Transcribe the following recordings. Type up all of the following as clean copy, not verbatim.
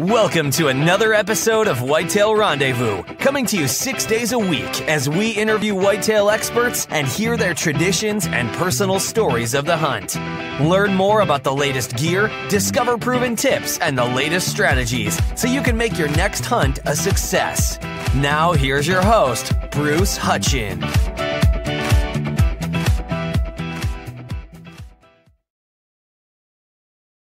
Welcome to another episode of Whitetail Rendezvous, coming to you 6 days a week as we interview whitetail experts and hear their traditions and personal stories of the hunt. Learn more about the latest gear, discover proven tips, and the latest strategies so you can make your next hunt a success. Now here's your host, Bruce Hutchin.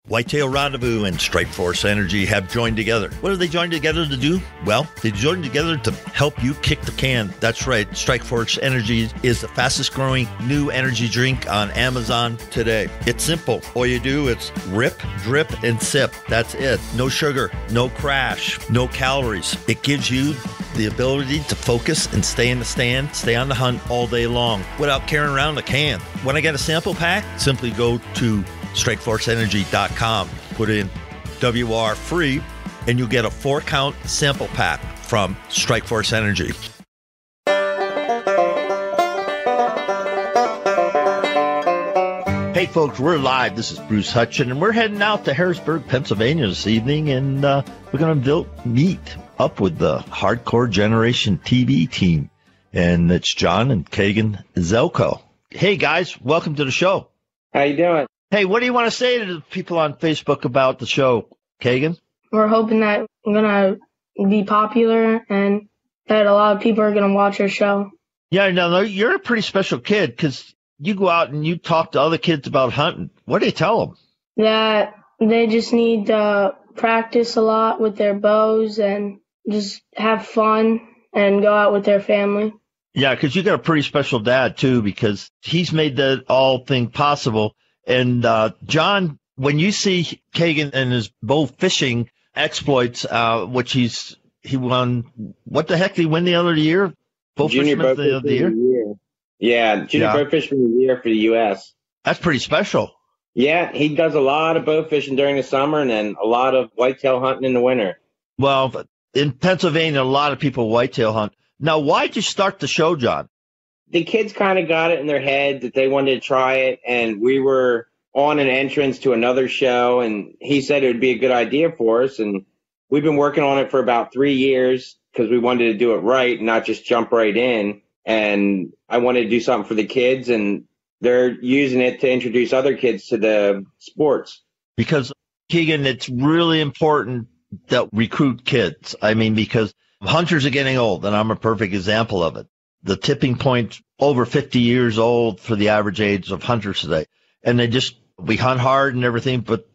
Whitetail Rendezvous and Strike Force Energy have joined together. What have they joined together to do? Well, they joined together to help you kick the can. That's right. Strike Force Energy is the fastest growing new energy drink on Amazon today. It's simple. All you do is rip, drip, and sip. That's it. No sugar, no crash, no calories. It gives you the ability to focus and stay in the stand, stay on the hunt all day long without carrying around a can. When I get a sample pack, simply go to strikeforceenergy.com, put in WR free, and you'll get a 4-count sample pack from Strike Force Energy. Hey folks, we're live. This is Bruce Hutchin, and we're heading out to Harrisburg, Pennsylvania this evening, and we're going to meet up with the Hardcore Generation TV team, and it's John and Keagan Zelko. Hey guys, welcome to the show. How you doing? Hey, what do you want to say to the people on Facebook about the show, Keagan? We're hoping that we're going to be popular and that a lot of people are going to watch our show. Yeah, no, you're a pretty special kid because you go out and you talk to other kids about hunting. What do you tell them? That they just need to practice a lot with their bows and just have fun and go out with their family. Yeah, because you got a pretty special dad, too, because he's made that all thing possible. And John, when you see Keagan and his bow fishing exploits, which he won, what the heck did he win the other year? Bow Fisherman of the year? Yeah, Junior Bow Fisherman of the Year for the U.S. That's pretty special. Yeah, he does a lot of bow fishing during the summer and then a lot of whitetail hunting in the winter. Well, in Pennsylvania, a lot of people whitetail hunt. Now, why'd you start the show, John? The kids kind of got it in their head that they wanted to try it, and we were on an entrance to another show, and he said it would be a good idea for us, and we've been working on it for about 3 years because we wanted to do it right and not just jump right in, and I wanted to do something for the kids, and they're using it to introduce other kids to the sports. Because, Keagan, it's really important that recruit kids. I mean, because hunters are getting old, and I'm a perfect example of it. The tipping point over 50 years old for the average age of hunters today. And we hunt hard and everything, but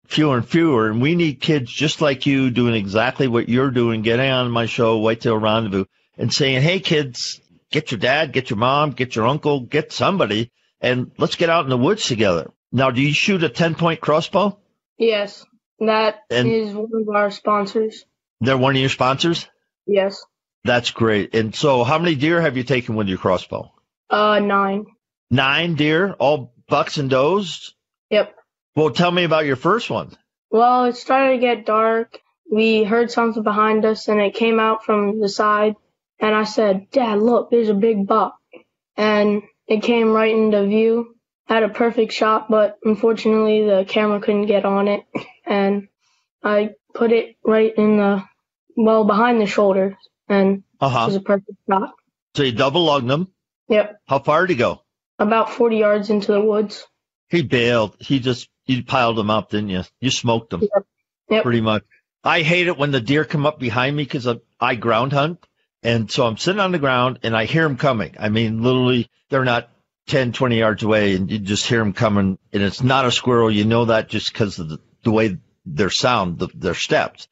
fewer and fewer. And we need kids just like you doing exactly what you're doing, getting on my show, Whitetail Rendezvous, and saying, hey, kids, get your dad, get your mom, get your uncle, get somebody, and let's get out in the woods together. Now, do you shoot a 10-point crossbow? Yes, that is one of our sponsors. They're one of your sponsors? Yes. That's great. And so how many deer have you taken with your crossbow? 9. 9 deer, all bucks and does? Yep. Well, tell me about your first one. Well, it started to get dark. We heard something behind us, and it came out from the side. And I said, Dad, look, there's a big buck. And it came right into view. Had a perfect shot, but unfortunately the camera couldn't get on it. And I put it right behind the shoulder. And it was a perfect shot. So you double lugged him? Yep. How far did he go? About 40 yards into the woods. He bailed. You piled him up, didn't you? You smoked him. Yep. Pretty much. I hate it when the deer come up behind me because I ground hunt. And so I'm sitting on the ground and I hear them coming. I mean, literally, they're not 10, 20 yards away and you just hear them coming. And it's not a squirrel. You know that just because of the way their sound, their steps.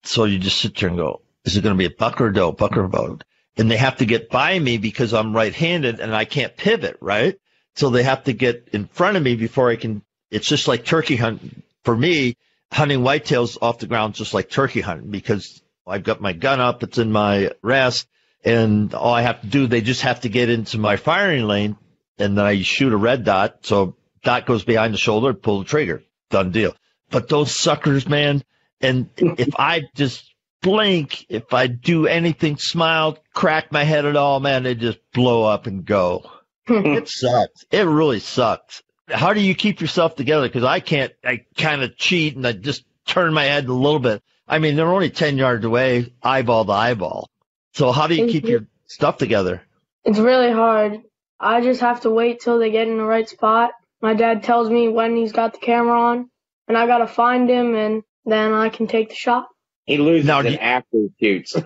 So you just sit there and go, is it going to be a buck or a doe, buck or a doe? And they have to get by me because I'm right-handed and I can't pivot, right? So they have to get in front of me before I can. It's just like turkey hunting. For me, hunting whitetails off the ground is just like turkey hunting because I've got my gun up, it's in my rest, and all I have to do, they just have to get into my firing lane, and then I shoot a red dot. So dot goes behind the shoulder, pull the trigger. Done deal. But those suckers, man, and if I just blink, if I do anything, smile, crack my head at all, man, they just blow up and go. It sucks. It really sucks. How do you keep yourself together? Because I can't. I kind of cheat and I just turn my head a little bit. I mean, they're only 10 yards away, eyeball to eyeball. So how do you keep your stuff together? It's really hard. I just have to wait till they get in the right spot. My dad tells me when he's got the camera on, and I got to find him, and then I can take the shot. He loses it after he shoots.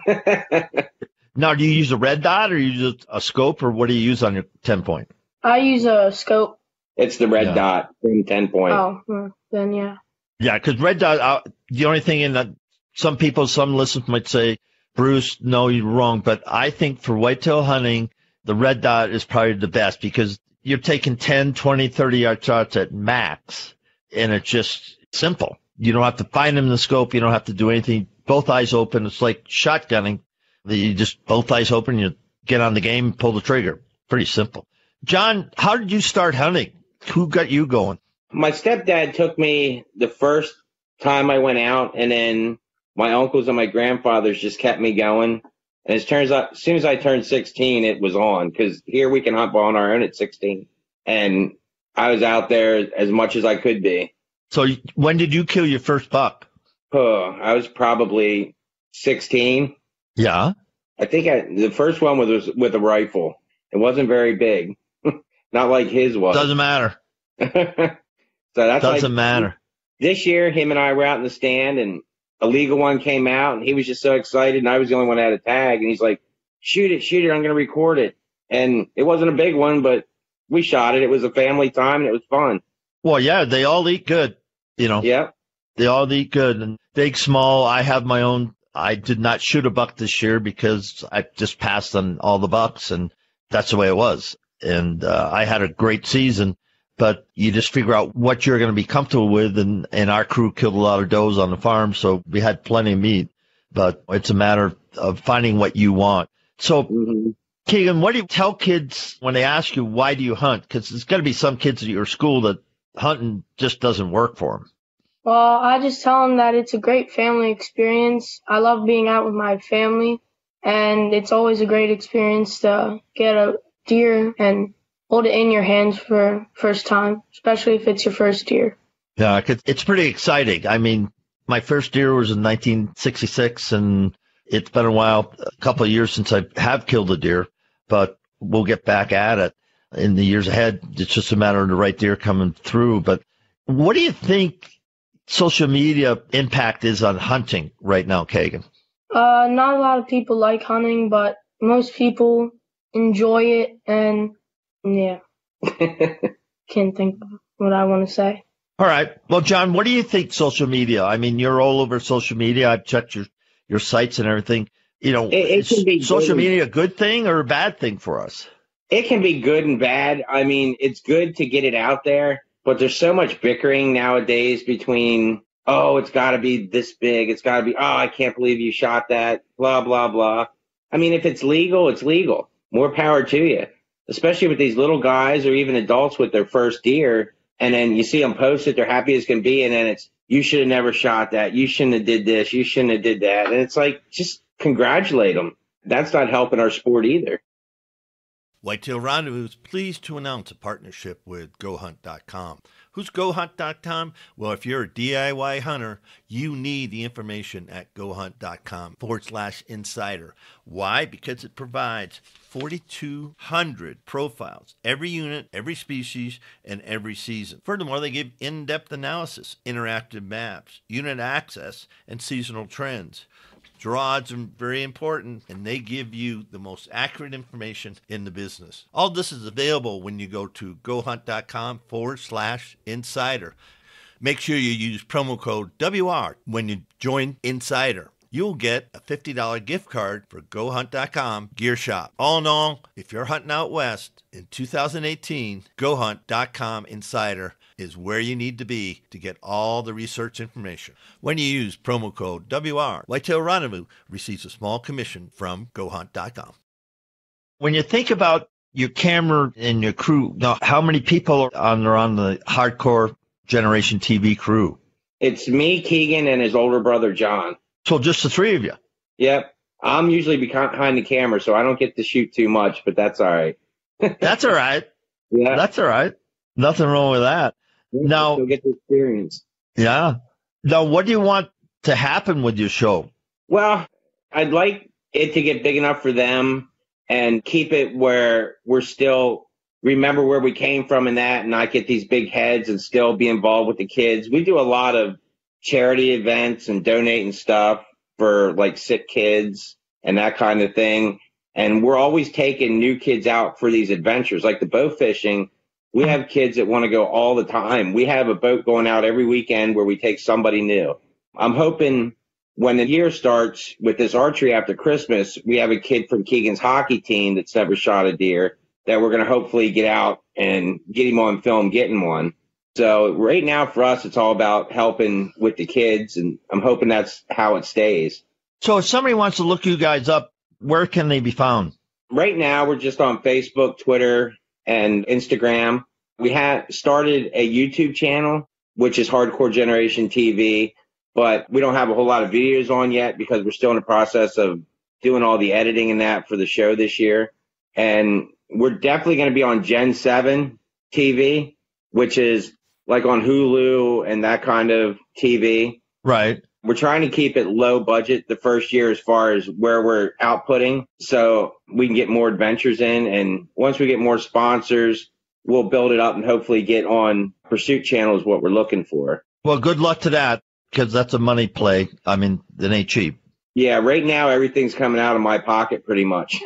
Now, do you use a red dot or you use a scope, or what do you use on your 10-point? I use a scope. It's the red dot from 10-point. Oh, then yeah. Yeah, because red dot, the only thing in that, some listeners might say, Bruce, no, you're wrong. But I think for whitetail hunting, the red dot is probably the best because you're taking 10, 20, 30-yard shots at max, and it's just simple. You don't have to find them in the scope. You don't have to do anything. Both eyes open. It's like shotgunning. You just both eyes open, you get on the game, pull the trigger. Pretty simple. John, how did you start hunting? Who got you going? My stepdad took me the first time I went out, and then my uncles and my grandfathers just kept me going. And it turns out, as soon as I turned 16, it was on, because here we can hunt on our own at 16. And I was out there as much as I could be. So when did you kill your first buck? I was probably 16. Yeah. I think the first one was with a rifle. It wasn't very big. Not like his was. Doesn't matter. So that's Doesn't matter. This year, him and I were out in the stand, and a legal one came out, and he was just so excited, and I was the only one that had a tag, and he's like, shoot it, I'm going to record it. And it wasn't a big one, but we shot it. It was a family time, and it was fun. Well, yeah, they all eat good, Yeah. They all eat good, and big, small. I have my own. I did not shoot a buck this year because I just passed on all the bucks, and that's the way it was. And I had a great season, but you just figure out what you're going to be comfortable with. And our crew killed a lot of does on the farm, so we had plenty of meat. But it's a matter of finding what you want. So, Keagan, what do you tell kids when they ask you, why do you hunt? Because there's got to be some kids at your school that hunting just doesn't work for them. Well, I just tell them that it's a great family experience. I love being out with my family, and it's always a great experience to get a deer and hold it in your hands for first time, especially if it's your first deer. Yeah, it's pretty exciting. I mean, my first deer was in 1966, and it's been a couple of years since I have killed a deer, but we'll get back at it in the years ahead. It's just a matter of the right deer coming through. But what do you think social media impact is on hunting right now, Keagan? Not a lot of people like hunting, but most people enjoy it, and yeah. Can't think of what I want to say. All right. Well, John, what do you think social media? I mean, you're all over social media. I've checked your sites and everything. It can be social media a good thing or a bad thing for us? It can be good and bad. I mean, it's good to get it out there, but there's so much bickering nowadays between, it's got to be this big. It's got to be, I can't believe you shot that, blah, blah, blah. I mean, if it's legal, it's legal. More power to you, especially with these little guys or even adults with their first deer. And then you see them post it, they're happy as can be. And then it's, you should have never shot that. You shouldn't have did this. You shouldn't have did that. And it's like, just congratulate them. That's not helping our sport either. Whitetail Rendezvous is pleased to announce a partnership with GoHunt.com. Who's GoHunt.com? Well, if you're a DIY hunter, you need the information at GoHunt.com/insider. Why? Because it provides 4,200 profiles, every unit, every species, and every season. Furthermore, they give in-depth analysis, interactive maps, unit access, and seasonal trends. Draw odds are very important, and they give you the most accurate information in the business. All this is available when you go to GoHunt.com/insider. Make sure you use promo code WR when you join Insider. You'll get a $50 gift card for GoHunt.com Gear Shop. All in all, if you're hunting out west in 2018, GoHunt.com Insider is where you need to be to get all the research information. When you use promo code WR, Whitetail Rendezvous receives a small commission from GoHunt.com. When you think about your camera and your crew, now how many people are on the hardcore Generation TV crew? It's me, Keagan, and his older brother, John. So just the three of you? Yep. I'm usually behind the camera, so I don't get to shoot too much, but that's all right. That's all right. Yeah. That's all right. Nothing wrong with that. Now, still get the experience. Yeah. Now, what do you want to happen with your show? Well, I'd like it to get big enough for them and keep it where we're still remember where we came from and that, and not get these big heads and still be involved with the kids. We do a lot of charity events and donating stuff for like sick kids and that kind of thing. And we're always taking new kids out for these adventures, like the boat fishing. We have kids that want to go all the time. We have a boat going out every weekend where we take somebody new. I'm hoping when the year starts with this archery after Christmas, we have a kid from Keagan's hockey team that's never shot a deer that we're going to hopefully get out and get him on film getting one. So right now for us, it's all about helping with the kids, and I'm hoping that's how it stays. So if somebody wants to look you guys up, where can they be found? Right now, we're just on Facebook, Twitter, and Instagram. We have started a YouTube channel, which is Hardcore Generation TV, but we don't have a whole lot of videos on yet because we're still in the process of doing all the editing and that for the show this year. And we're definitely going to be on Gen 7 TV, which is like on Hulu and that kind of TV. Right. We're trying to keep it low budget the first year as far as where we're outputting so we can get more adventures in. And once we get more sponsors, we'll build it up and hopefully get on Pursuit Channel is what we're looking for. Well, good luck to that, because that's a money play. I mean, it ain't cheap. Yeah, right now everything's coming out of my pocket pretty much.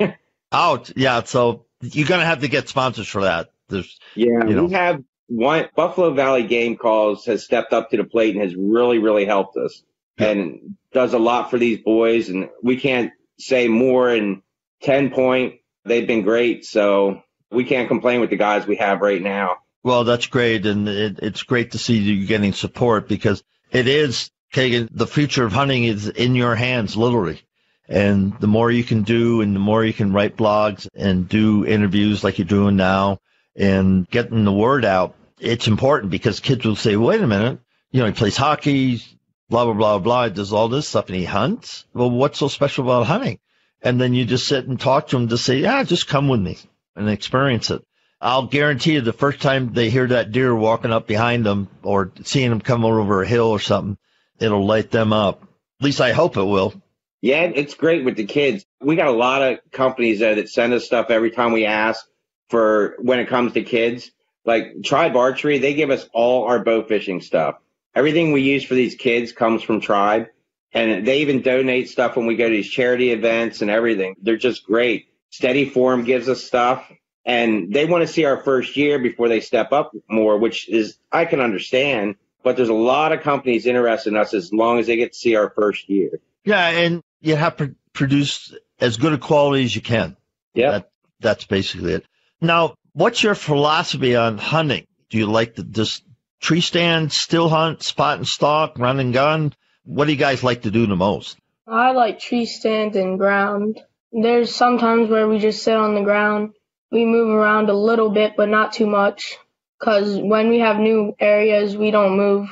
Out, yeah. So you're going to have to get sponsors for that. We have one. Buffalo Valley Game Calls has stepped up to the plate and has really, really helped us. And does a lot for these boys, and we can't say more. And 10 Point, they've been great, so we can't complain with the guys we have right now. Well, that's great, and it's great to see you getting support, because it is, Keagan, the future of hunting is in your hands, literally. And the more you can do, and the more you can write blogs and do interviews like you're doing now and getting the word out, it's important, because kids will say, wait a minute, he plays hockey, blah, blah, blah, blah, does all this stuff, and he hunts? Well, what's so special about hunting? And then you just sit and talk to him to say, just come with me and experience it. I'll guarantee you the first time they hear that deer walking up behind them or seeing him come over a hill or something, it'll light them up. At least I hope it will. Yeah, it's great with the kids. We got a lot of companies that send us stuff every time we ask for when it comes to kids. Like Tribe Archery, they give us all our bow fishing stuff. Everything we use for these kids comes from Tribe, and they even donate stuff when we go to these charity events and everything. They're just great. Steady Form gives us stuff, and they want to see our first year before they step up more, which is, I can understand, but there's a lot of companies interested in us as long as they get to see our first year. Yeah, and you have to produce as good a quality as you can. Yeah. That's basically it. Now, what's your philosophy on hunting? Do you like to just tree stand, still hunt, spot and stalk, run and gun? What do you guys like to do the most? I like tree stand and ground. There's sometimes where we just sit on the ground. We move around a little bit, but not too much. Because when we have new areas, we don't move.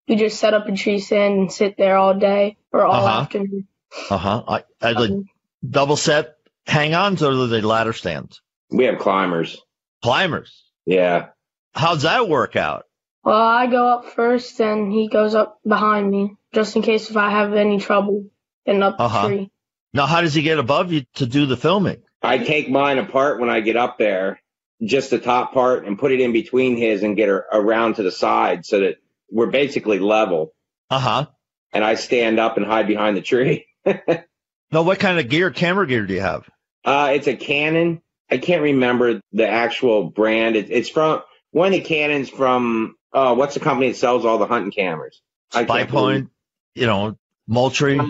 We just set up a tree stand and sit there all day or all afternoon. I like double set hang-ons, or are they ladder stands? We have climbers. Climbers? Yeah. How's that work out? Well, I go up first, and he goes up behind me, just in case if I have any trouble getting up the tree. Now, how does he get above you to do the filming? I take mine apart when I get up there, just the top part, and put it in between his and get her around to the side so that we're basically level. And I stand up and hide behind the tree. Now, what kind of camera gear do you have? It's a Canon. I can't remember the actual brand. It's from one of the Canons from, what's the company that sells all the hunting cameras? Spy Point, Moultrie.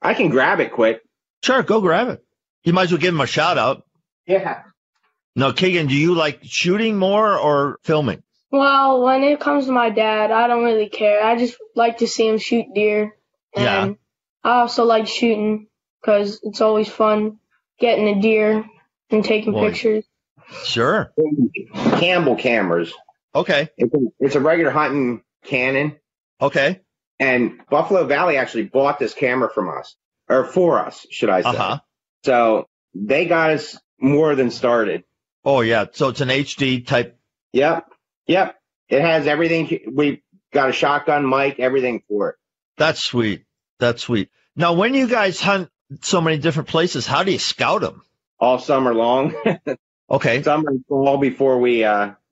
I can grab it quick. Sure, go grab it. You might as well give him a shout out. Yeah. Now, Keagan, do you like shooting more or filming? Well, when it comes to my dad, I don't really care. I just like to see him shoot deer. And I also like shooting because it's always fun getting a deer and taking pictures. Sure. Campbell cameras. Okay. It's a regular hunting Canon. Okay. And Buffalo Valley actually bought this camera from us, or for us, should I say. So they got us more than started. Oh, yeah. So it's an HD type. Yep. It has everything. We got a shotgun, mic, everything for it. That's sweet. That's sweet. Now, when you guys hunt so many different places, how do you scout them? All summer long. Okay. Summer and fall before we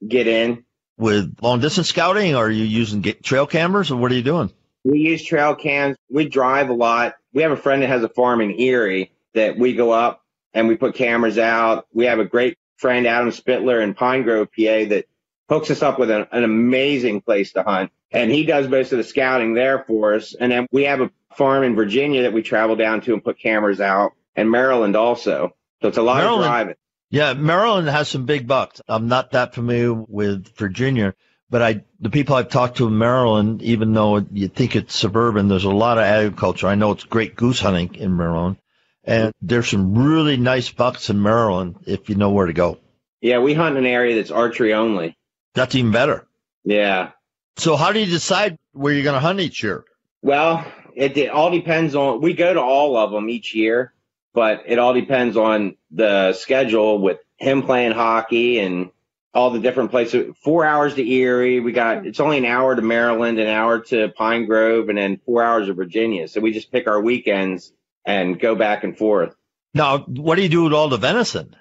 get in. With long distance scouting, or are you using trail cameras, or what are you doing? We use trail cams. We drive a lot. We have a friend that has a farm in Erie that we go up and we put cameras out. We have a great friend, Adam Spittler in Pine Grove, PA, that hooks us up with an amazing place to hunt. And he does most of the scouting there for us. And then we have a farm in Virginia that we travel down to and put cameras out, and Maryland also. So it's a lot of driving. Yeah, Maryland has some big bucks. I'm not that familiar with Virginia, but the people I've talked to in Maryland, even though you think it's suburban, there's a lot of agriculture. I know it's great goose hunting in Maryland, and there's some really nice bucks in Maryland if you know where to go. Yeah, we hunt in an area that's archery only. That's even better. Yeah. So how do you decide where you're going to hunt each year? Well, it all depends on, we go to all of them each year, but it all depends on the schedule with him playing hockey and all the different places. 4 hours to Erie. It's only an hour to Maryland, an hour to Pine Grove, and then 4 hours to Virginia. So we just pick our weekends and go back and forth. Now, what do you do with all the venison?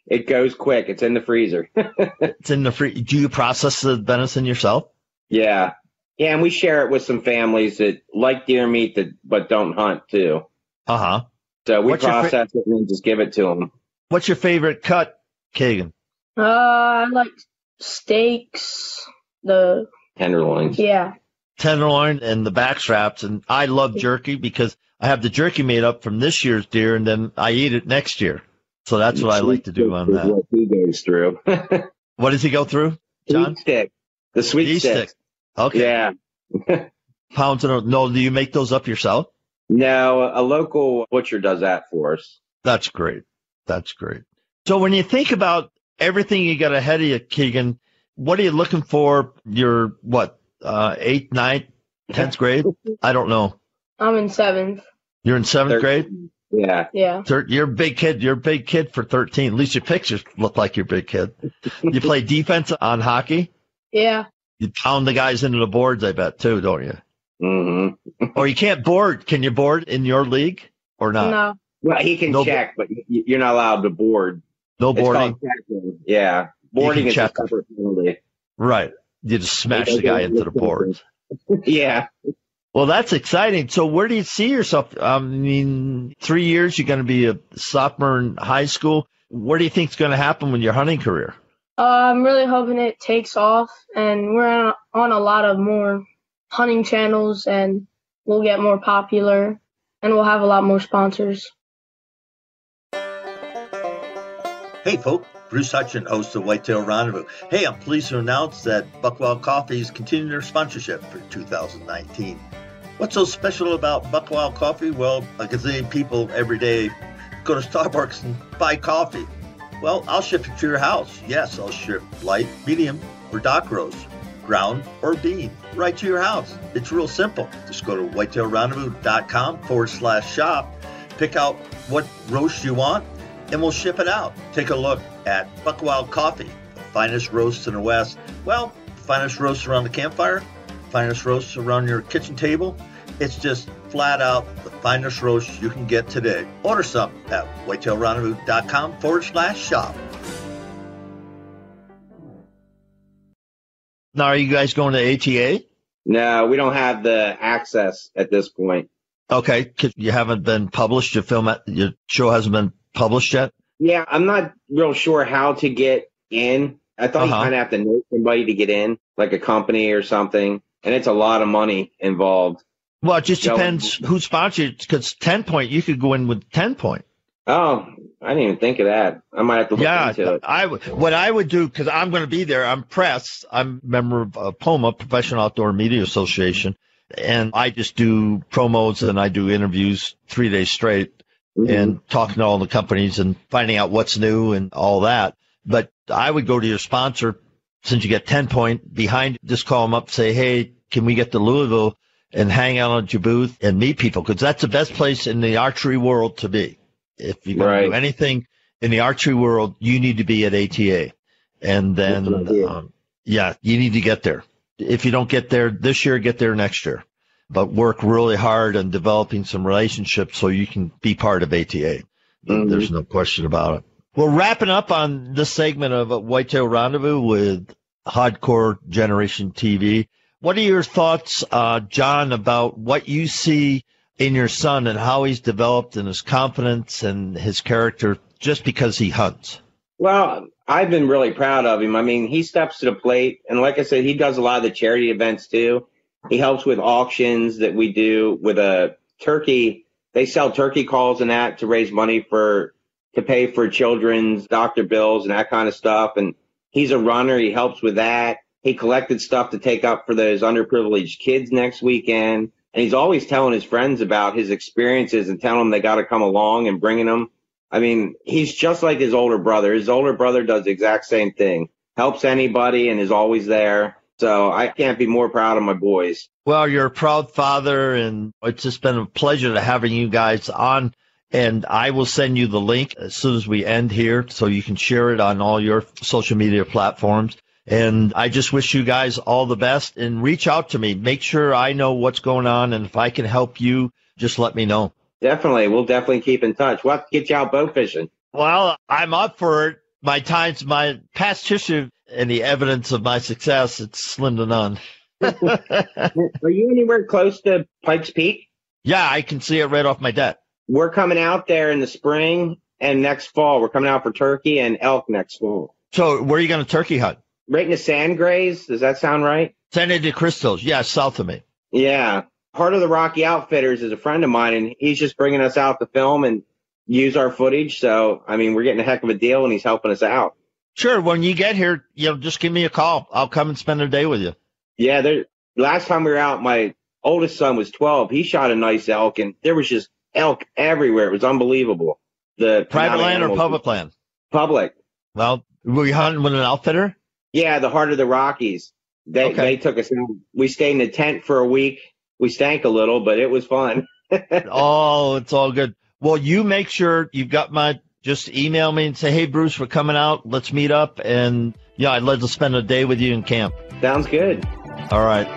It goes quick. It's in the freezer. It's in the Do you process the venison yourself? Yeah. Yeah, and we share it with some families that like deer meat but don't hunt too. Uh-huh. So we process it and then just give it to them. What's your favorite cut, Keagan? I like steaks, the tenderloins. Yeah. Tenderloin and the back straps. And I love jerky because I have the jerky made up from this year's deer, and then I eat it next year. So that's what I like to do on that. What he goes through. What does he go through, John? Sweet stick. The sweet stick. Okay. Yeah. Pounds and no, do you make those up yourself? No, a local butcher does that for us. That's great. That's great. So when you think about everything you got ahead of you, Keagan, what are you looking for? Your 8th, 9th, 10th grade? I don't know. I'm in 7th. You're in 7th grade? Yeah. Yeah. You're a big kid. You're a big kid for 13. At least your pictures look like you're a big kid. You play defense on hockey? Yeah. You pound the guys into the boards, I bet, too, don't you? Mm-hmm. Or you can't board. Can you board in your league or not? No. Well, he can check, but you're not allowed to board. No boarding? It's called checking. Yeah. Boarding is a separate penalty. Right. You just smash the guy into the boards. Yeah. Well, that's exciting. So where do you see yourself? I mean, 3 years, you're going to be a sophomore in high school. What do you think is going to happen with your hunting career? I'm really hoping it takes off, and we're on a lot of more hunting channels, and we'll get more popular, and we'll have a lot more sponsors. Hey, folks. Bruce Hutchin, host of Whitetail Rendezvous. Hey, I'm pleased to announce that Buckwild Coffee is continuing their sponsorship for 2019. What's so special about Buckwild Coffee? Well, a gazillion people every day go to Starbucks and buy coffee. Well, I'll ship it to your house. Yes, I'll ship light, medium, or dark roast, ground, or bean, right to your house. It's real simple. Just go to whitetailrendezvous.com/shop, pick out what roast you want, and we'll ship it out. Take a look at Buckwild Coffee, the finest roast in the West. Well, finest roast around the campfire, finest roast around your kitchen table. It's just flat out the finest roast you can get today. Order some at whitetailrendezvous.com/shop. Now, are you guys going to ATA? No, we don't have the access at this point. Okay, because you haven't been published. Your show hasn't been published yet? Yeah, I'm not real sure how to get in. I thought you kind of have to know somebody to get in, like a company or something. And it's a lot of money involved. Well, it just depends who sponsors, because 10 Point, you could go in with 10 Point. Oh, I didn't even think of that. I might have to look into it. What I would do, because I'm going to be there, I'm press. I'm a member of POMA, Professional Outdoor Media Association, and I just do promos and I do interviews 3 days straight and talking to all the companies and finding out what's new and all that. But I would go to your sponsor, since you get 10 Point behind, just call them up, say, hey, can we get to Louisville and hang out at your booth and meet people? Because that's the best place in the archery world to be. If you're going to do anything in the archery world, you need to be at ATA. And then, you need to get there. if you don't get there this year, get there next year. But work really hard on developing some relationships so you can be part of ATA. There's no question about it. We're wrapping up on this segment of Whitetail Rendezvous with Hardcore Generation TV. What are your thoughts, John, about what you see in your son and how he's developed in his confidence and his character just because he hunts? Well, I've been really proud of him. I mean, he steps to the plate, and like I said, he does a lot of the charity events too. He helps with auctions that we do with a turkey. They sell turkey calls and that to raise money to pay for children's doctor bills and that kind of stuff. And he's a runner. He helps with that. He collected stuff to take up for those underprivileged kids next weekend. And he's always telling his friends about his experiences and telling them they got to come along and bringing them. I mean, he's just like his older brother. His older brother does the exact same thing, helps anybody and is always there. So I can't be more proud of my boys. Well, you're a proud father, and it's just been a pleasure to having you guys on. And I will send you the link as soon as we end here so you can share it on all your social media platforms. And I just wish you guys all the best, and reach out to me. Make sure I know what's going on, and if I can help you, just let me know. Definitely. We'll definitely keep in touch. We'll have to get you out bow fishing. Well, I'm up for it. My past history and the evidence of my success, it's slim to none. Are you anywhere close to Pikes Peak? Yeah, I can see it right off my deck. We're coming out there in the spring and next fall. We're coming out for turkey and elk next fall. So where are you going to turkey hunt? Right in the Sand Grays. Does that sound right? San de Cristos. Yeah, south of me. Yeah. Part of the Rocky Outfitters is a friend of mine, and he's just bringing us out to film and use our footage. So, I mean, we're getting a heck of a deal, and he's helping us out. Sure. When you get here, just give me a call. I'll come and spend a day with you. Yeah. Last time we were out, my oldest son was 12. He shot a nice elk, and there was just elk everywhere. It was unbelievable. The private land or public land? Public. Well, were you hunting with an outfitter? Yeah, the Heart of the Rockies. They took us out. We stayed in the tent for a week. We stank a little, but it was fun. Oh, it's all good. Well, you make sure you've got just email me and say, hey, Bruce, we're coming out. Let's meet up. And yeah, I'd love to spend a day with you in camp. Sounds good. All right.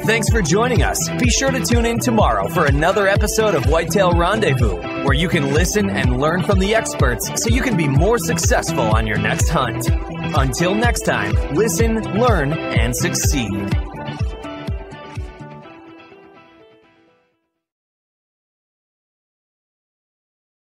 Thanks for joining us. Be sure to tune in tomorrow for another episode of Whitetail Rendezvous, where you can listen and learn from the experts so you can be more successful on your next hunt. Until next time, listen, learn, and succeed.